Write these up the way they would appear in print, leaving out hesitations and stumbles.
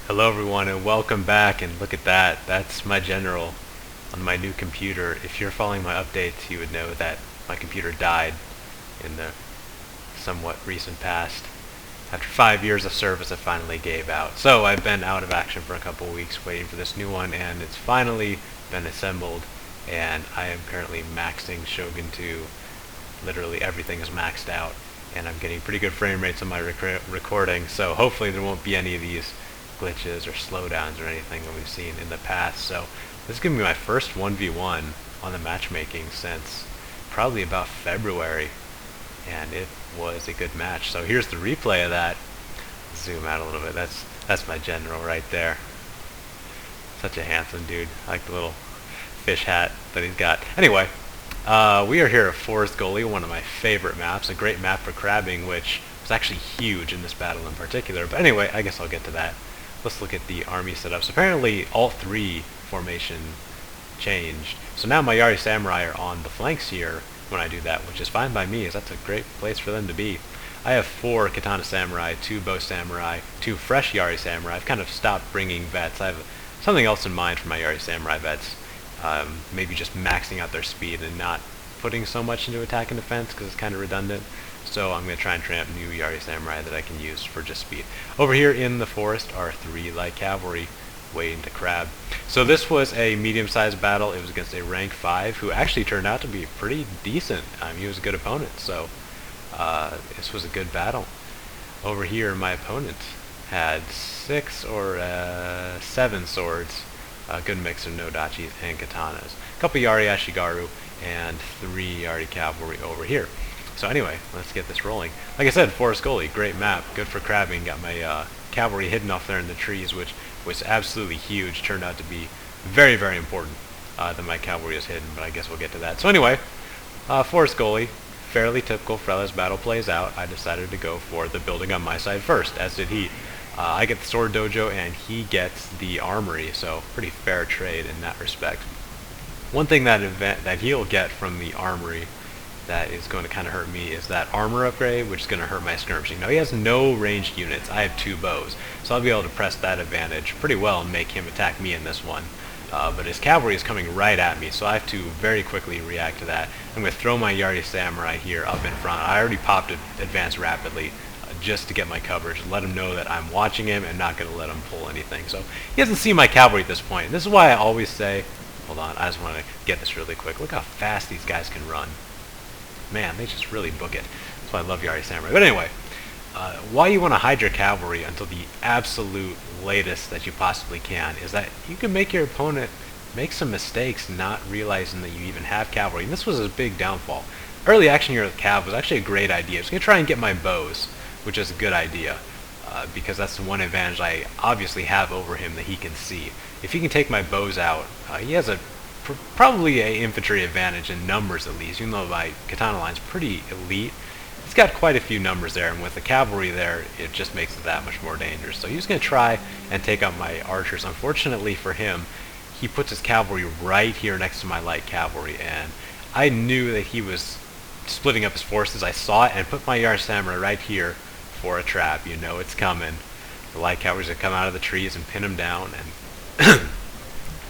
Hello everyone and welcome back, and look at that. That's my general on my new computer. If you're following my updates, you would know that my computer died in the somewhat recent past. After 5 years of service, it finally gave out. So I've been out of action for a couple weeks waiting for this new one, and it's finally been assembled, and I am currently maxing Shogun 2. Literally everything is maxed out, and I'm getting pretty good frame rates on my recording, so hopefully there won't be any of these glitches or slowdowns or anything that we've seen in the past. So this is going to be my first 1v1 on the matchmaking since probably about February, and it was a good match. So here's the replay of that. Zoom out a little bit. That's my general right there. Such a handsome dude. I like the little fish hat that he's got. Anyway, we are here at Forest Gully, one of my favorite maps, a great map for crabbing, which was actually huge in this battle in particular. But anyway, I guess I'll get to that. Let's look at the army setups. Apparently, all three formation changed. So now my Yari Samurai are on the flanks here when I do that, which is fine by me, as that's a great place for them to be. I have 4 Katana Samurai, 2 Bow Samurai, 2 fresh Yari Samurai. I've kind of stopped bringing vets. I have something else in mind for my Yari Samurai vets. Maybe just maxing out their speed and not putting so much into attack and defense because it's kind of redundant. So I'm going to try and train up new Yari Samurai that I can use for just speed. Over here in the forest are 3 light cavalry waiting to crab. So this was a medium-sized battle. It was against a rank 5 who actually turned out to be pretty decent. He was a good opponent, so this was a good battle. Over here my opponent had 6 or 7 swords, a good mix of Nodachis and Katanas. A couple Yari Ashigaru and 3 Yari cavalry over here. So anyway, let's get this rolling. Like I said, Forest Gully, great map, good for crabbing. Got my cavalry hidden off there in the trees, which was absolutely huge. Turned out to be very, very important that my cavalry is hidden, but I guess we'll get to that. So anyway, Forest Gully, fairly typical for how this battle plays out. I decided to go for the building on my side first, as did he. I get the sword dojo and he gets the armory, so pretty fair trade in that respect. One thing that he'll get from the armory that is going to kind of hurt me is that armor upgrade, which is going to hurt my skirmishing. Now he has no ranged units. I have 2 bows, so I'll be able to press that advantage pretty well and make him attack me in this one. But his cavalry is coming right at me, so I have to very quickly react to that. I'm going to throw my Yari Samurai here up in front. I already popped advance rapidly just to get my coverage, let him know that I'm watching him and not going to let him pull anything. So he hasn't seen my cavalry at this point. And this is why I always say, hold on, I just want to get this really quick. Look how fast these guys can run. Man, they just really book it. That's why I love Yari Samurai. But anyway, why you want to hide your cavalry until the absolute latest that you possibly can is that you can make your opponent make some mistakes not realizing that you even have cavalry. And this was a big downfall. Early action here with cav was actually a great idea. I was going to try and get my bows, which is a good idea, because that's the one advantage I obviously have over him that he can see. If he can take my bows out, he has probably a infantry advantage in numbers at least, even though my katana line's pretty elite. He's got quite a few numbers there, and with the cavalry there, it just makes it that much more dangerous. So he's going to try and take out my archers. Unfortunately for him, he puts his cavalry right here next to my light cavalry, and I knew that he was splitting up his forces. I saw it and put my Yari Samurai right here for a trap. You know it's coming. The light cavalry's going to come out of the trees and pin him down, and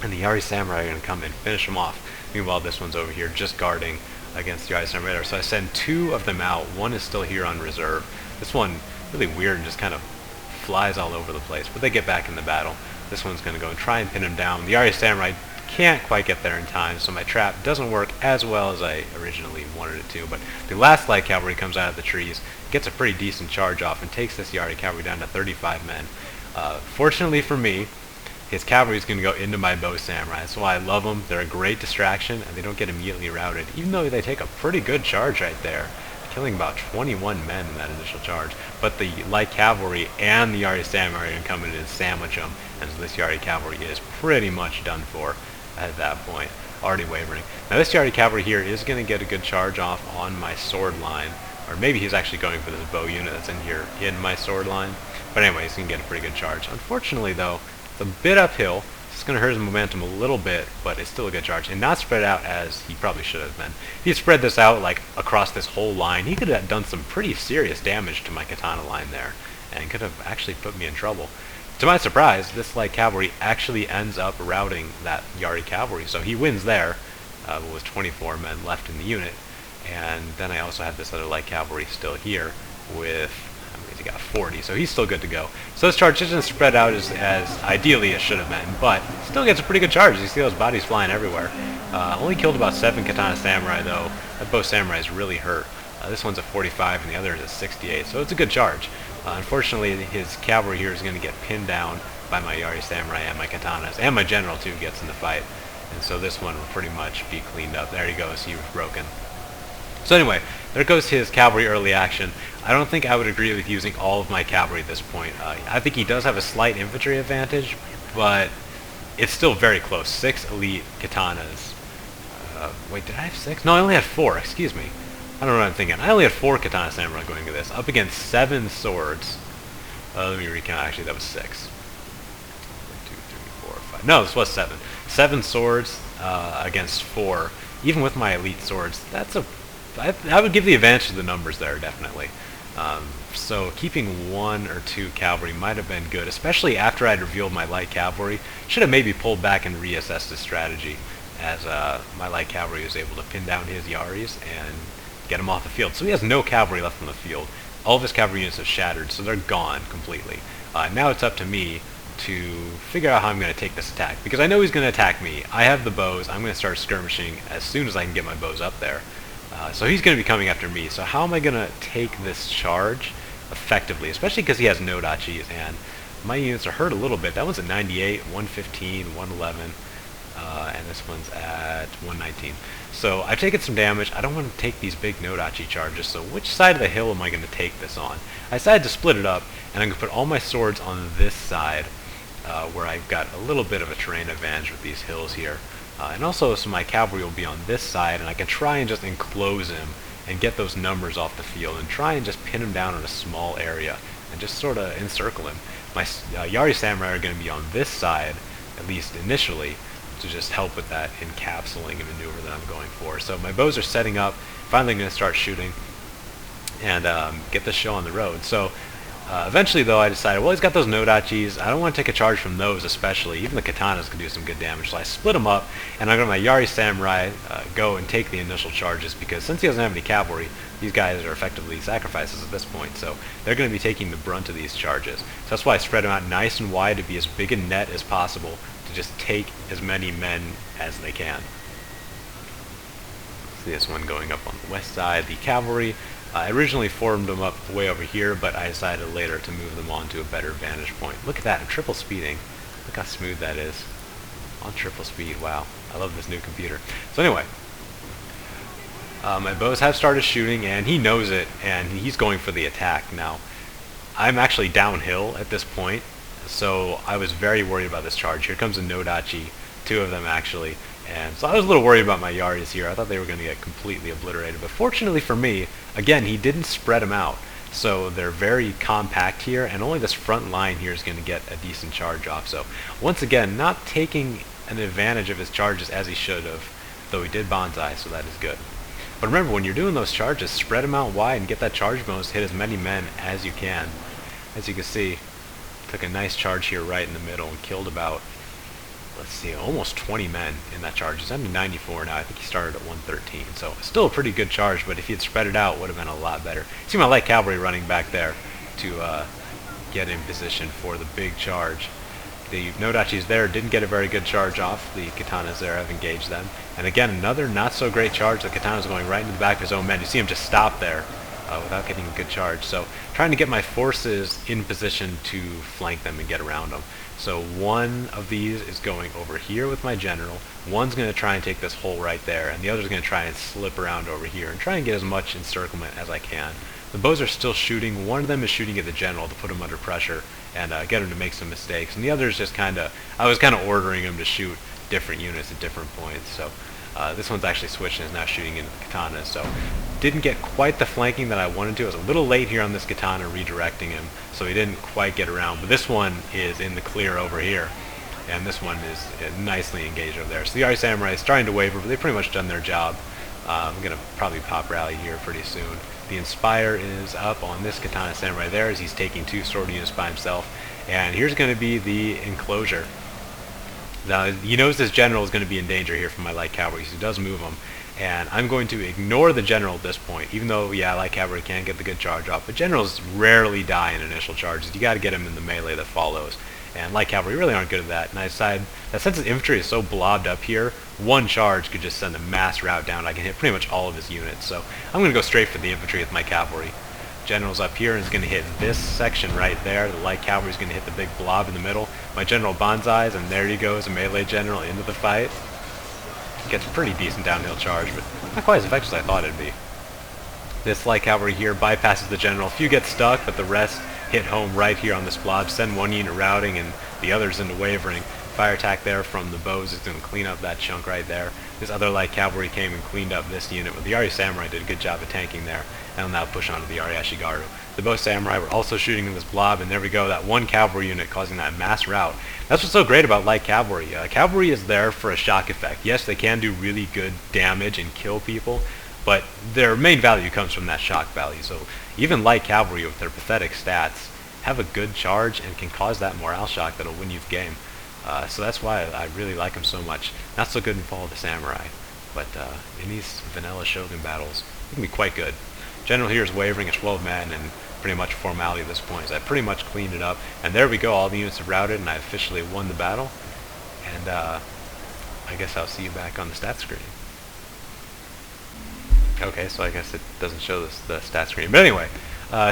and the Yari Samurai are going to come and finish him off. Meanwhile, this one's over here just guarding against the Yari Samurai. So I send 2 of them out. One is still here on reserve. This one, really weird and just kind of flies all over the place. But they get back in the battle. This one's going to go and try and pin him down. The Yari Samurai can't quite get there in time, so my trap doesn't work as well as I originally wanted it to. But the last light cavalry comes out of the trees, gets a pretty decent charge off, and takes this Yari cavalry down to 35 men. Fortunately for me, his cavalry is going to go into my bow samurai. That's why I love them. They're a great distraction, and they don't get immediately routed, even though they take a pretty good charge right there, killing about 21 men in that initial charge. But the light cavalry and the Yari Samurai are going to come in and sandwich them, and so this Yari cavalry is pretty much done for at that point, already wavering. Now this Yari cavalry here is going to get a good charge off on my sword line, or maybe he's actually going for this bow unit that's in here in my sword line. But anyway, he's going to get a pretty good charge. Unfortunately, though, it's a bit uphill. It's going to hurt his momentum a little bit, but it's still a good charge, and not spread out as he probably should have been. If he spread this out like across this whole line, he could have done some pretty serious damage to my katana line there, and could have actually put me in trouble. To my surprise, this light cavalry actually ends up routing that Yari cavalry, so he wins there, with 24 men left in the unit. And then I also have this other light cavalry still here with, I mean, he got 40, so he's still good to go. So this charge isn't spread out as ideally it should have been, but still gets a pretty good charge. You see those bodies flying everywhere. Only killed about 7 katana samurai though. That bow samurai is really hurt. This one's a 45 and the other is a 68, so it's a good charge. Unfortunately, his cavalry here is going to get pinned down by my Yari samurai and my katanas, and my general too gets in the fight. And so this one will pretty much be cleaned up. There he goes, he was broken. So anyway, there goes his cavalry early action. I don't think I would agree with using all of my cavalry at this point. I think he does have a slight infantry advantage, but it's still very close. 6 elite katanas. Wait, did I have 6? No, I only had 4, excuse me. I don't know what I'm thinking. I only had 4 katana samurai going into this, up against 7 swords. Let me recount, actually that was 6. 1, 2, 3, 4, 5. No, this was 7. 7 swords against 4. Even with my elite swords, that's a... I would give the advantage to the numbers there, definitely. So keeping 1 or 2 cavalry might have been good, especially after I'd revealed my light cavalry. Should have maybe pulled back and reassessed the strategy, as my light cavalry was able to pin down his Yaris and get him off the field. So he has no cavalry left on the field. All of his cavalry units have shattered, so they're gone completely. Now it's up to me to figure out how I'm going to take this attack, because I know he's going to attack me. I have the bows. I'm going to start skirmishing as soon as I can get my bows up there. So he's going to be coming after me. So how am I going to take this charge effectively, especially because he has no dachis, and my units are hurt a little bit. That one's at 98, 115, 111, and this one's at 119. So I've taken some damage. I don't want to take these big no-dachi charges, so which side of the hill am I going to take this on? I decided to split it up, and I'm going to put all my swords on this side, where I've got a little bit of a terrain advantage with these hills here. And also, so my cavalry will be on this side, and I can try and just enclose him and get those numbers off the field and try and just pin him down in a small area and just sort of encircle him. My Yari samurai are going to be on this side, at least initially, to just help with that encapsulating maneuver that I'm going for. So my bows are setting up, finally going to start shooting and get this show on the road. So eventually though I decided, well, he's got those no-dachis, I don't want to take a charge from those especially. Even the katanas can do some good damage, so I split them up, and I'm going to my Yari samurai go and take the initial charges, because since he doesn't have any cavalry, these guys are effectively sacrifices at this point, so they're going to be taking the brunt of these charges. So that's why I spread them out nice and wide to be as big a net as possible, to just take as many men as they can. See this one going up on the west side, the cavalry. I originally formed them up way over here, but I decided later to move them on to a better vantage point. Look at that, I'm triple speeding. Look how smooth that is. On triple speed, wow. I love this new computer. So anyway, my bows have started shooting, and he knows it, and he's going for the attack. Now, I'm actually downhill at this point, so I was very worried about this charge. Here comes a no-dachi, 2 of them actually. And so I was a little worried about my Yaris here. I thought they were going to get completely obliterated. But fortunately for me, again, he didn't spread them out. So they're very compact here, and only this front line here is going to get a decent charge off. So once again, not taking an advantage of his charges as he should have, though he did bonsai, so that is good. But remember, when you're doing those charges, spread them out wide and get that charge bonus to hit as many men as you can. As you can see, took a nice charge here right in the middle and killed about, let's see, almost 20 men in that charge. He's under 94 now. I think he started at 113. So still a pretty good charge, but if he had spread it out, it would have been a lot better. See my light cavalry running back there to get in position for the big charge. The no-dachis there didn't get a very good charge off. The katanas there have engaged them. And again, another not-so-great charge. The katana's going right into the back of his own men. You see him just stop there without getting a good charge. So trying to get my forces in position to flank them and get around them. So one of these is going over here with my general. One's going to try and take this hole right there, and the other's going to try and slip around over here and try and get as much encirclement as I can. The bows are still shooting. One of them is shooting at the general to put him under pressure and get him to make some mistakes. And the other is just kind of, I was kind of ordering him to shoot different units at different points. So this one's actually switched and is now shooting into the katana. So didn't get quite the flanking that I wanted to. I was a little late here on this katana redirecting him, so he didn't quite get around. But this one is in the clear over here, and this one is nicely engaged over there. So the Yari Samurai is starting to waver, but they've pretty much done their job. I'm going to probably pop rally here pretty soon. The Inspire is up on this Katana Samurai there as he's taking 2 sword units by himself. And here's going to be the enclosure. Now, he knows this general is going to be in danger here from my light cavalry, so he does move him. And I'm going to ignore the general at this point, even though, yeah, light cavalry can get the good charge off. But generals rarely die in initial charges. You got to get them in the melee that follows. And light cavalry really aren't good at that. And I decide that since his infantry is so blobbed up here, one charge could just send a mass rout down. I can hit pretty much all of his units. So I'm going to go straight for the infantry with my cavalry. General's up here and is going to hit this section right there. The light cavalry is going to hit the big blob in the middle. My general bonsais, and there he goes, a melee general into the fight. Gets a pretty decent downhill charge, but not quite as effective as I thought it'd be. This light cavalry here bypasses the general. A few get stuck, but the rest hit home right here on this blob. Send one unit routing and the others into wavering. Fire attack there from the bows is going to clean up that chunk right there. This other light cavalry came and cleaned up this unit, but the Arya Samurai did a good job of tanking there, and will now push on to the Arya Ashigaru. The bow samurai were also shooting in this blob, and there we go, that one cavalry unit causing that mass rout. That's what's so great about light cavalry. Cavalry is there for a shock effect. Yes, they can do really good damage and kill people, but their main value comes from that shock value. So even light cavalry with their pathetic stats have a good charge and can cause that morale shock that'll win you the game. So that's why I really like them so much. Not so good in Fall of the Samurai, but in these vanilla Shogun battles, it can be quite good. General here is wavering at 12 men and pretty much formality at this point. So I pretty much cleaned it up, and there we go. All the units have routed, and I officially won the battle. And I guess I'll see you back on the stat screen. Okay, so I guess it doesn't show the stat screen. But anyway,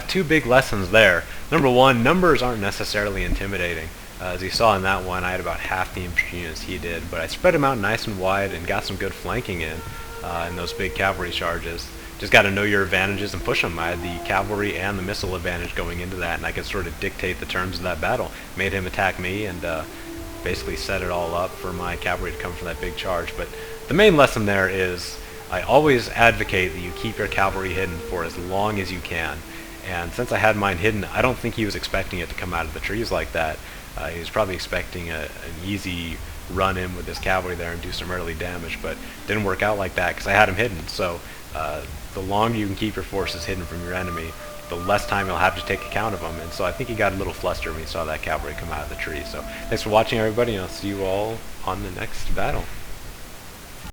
two big lessons there. Number one, numbers aren't necessarily intimidating. As you saw in that one, I had about half the infantry units he did, but I spread them out nice and wide and got some good flanking in those big cavalry charges. Just got to know your advantages and push them. I had the cavalry and the missile advantage going into that, and I could sort of dictate the terms of that battle. Made him attack me and basically set it all up for my cavalry to come from that big charge. But the main lesson there is I always advocate that you keep your cavalry hidden for as long as you can. And since I had mine hidden, I don't think he was expecting it to come out of the trees like that. He was probably expecting an easy run in with his cavalry there and do some early damage, but it didn't work out like that because I had him hidden. So the longer you can keep your forces hidden from your enemy, the less time you'll have to take account of them. And so I think he got a little flustered when he saw that cavalry come out of the tree. So thanks for watching, everybody, and I'll see you all on the next battle.